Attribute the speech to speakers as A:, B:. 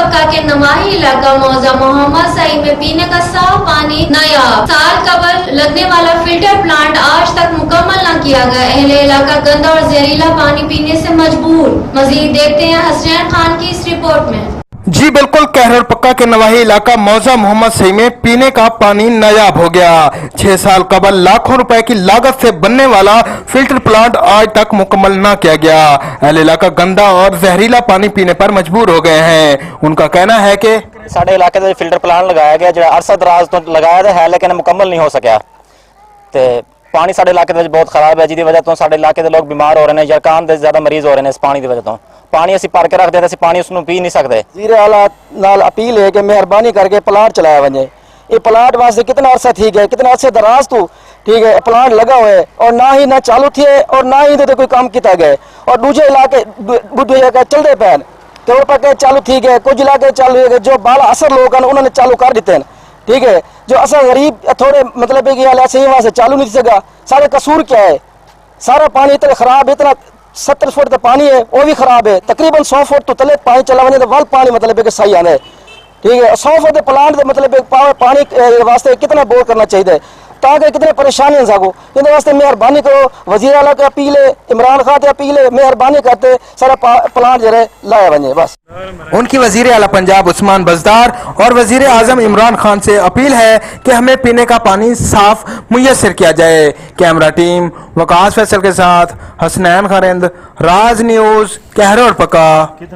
A: पक्का के नवाही इलाका मौजा मोहम्मद सईद में पीने का साफ पानी नायाब। साल कबल लगने वाला फिल्टर प्लांट आज तक मुकम्मल न किया गया। अहले इलाका गंदा और जहरीला पानी पीने से मजबूर। मजीद देखते हैं हसनैन खान की इस रिपोर्ट में।
B: जी बिल्कुल, कहरड़ पक्का के नवाही इलाका मौजा मोहम्मद सही में पीने का पानी नायाब हो गया। 6 साल कबल लाखों रुपए की लागत से बनने वाला फिल्टर प्लांट आज तक मुकम्मल न किया गया। अहले इलाका गंदा और जहरीला पानी पीने पर मजबूर हो गए हैं। उनका कहना है कि
C: साढ़े इलाके का फिल्टर प्लांट लगाया गया जो अरसा दराज तो लगाया है लेकिन मुकम्मल नहीं हो सका। तो पानी साढ़े इलाके बहुत खराब है जिसकी वजह तो साढ़े इलाके के लोग बीमार हो रहे हैं, यरकान के ज्यादा मरीज हो रहे हैं इस पानी की वजह तो। पानी असीं भर के रखते हैं, पानी उसनूं पी नहीं सकते।
D: वज़ीर आला नाल अपील है कि मेहरबानी करके प्लांट चलाया वजे। ये प्लांट वास्ते कितना अरसा थी गया, कितना अरसे दराज तो ठीक है प्लांट लगा हुआ है और ना ही ना चालू थे और ना ही तो कोई काम किया गया। और दूसरे इलाके बुद्ध जगह चलते पैन तो पक्के चालू थी गए, कुछ इलाके चालू हो गए जो बाला असर लोग हैं उन्होंने चालू कर दिते हैं। ठीक है, जो असा गरीब थोड़े मतलब है कि ऐसे ही चालू नहीं सका। सारे कसूर क्या है, सारा पानी इतना खराब, इतना 70 फुट तो पानी है वो भी खराब है। तकरीबन 100 फुट तो तले पानी चला वजे तो वल पानी मतलब है कि सही आना है। ठीक है, 100 फुट प्लांट मतलब पानी वास्ते कितना बोर करना चाहिए ताकि कितने परेशानी सको। इन वास्ते मेहरबानी करो, वज़ीर आला की अपील है, इमरान खान की अपील है, मेहरबानी करते सारा प्लांट जो है लाया वजे बस।
B: उनकी वजीर आला पंजाब उस्मान बज़दार और वजीर आजम इमरान खान से अपील है कि हमें पीने का पानी साफ मुयस्सर किया जाए। कैमरा टीम वकास फैसल के साथ हसनैन खान, राज न्यूज़, कहरड़ पक्का।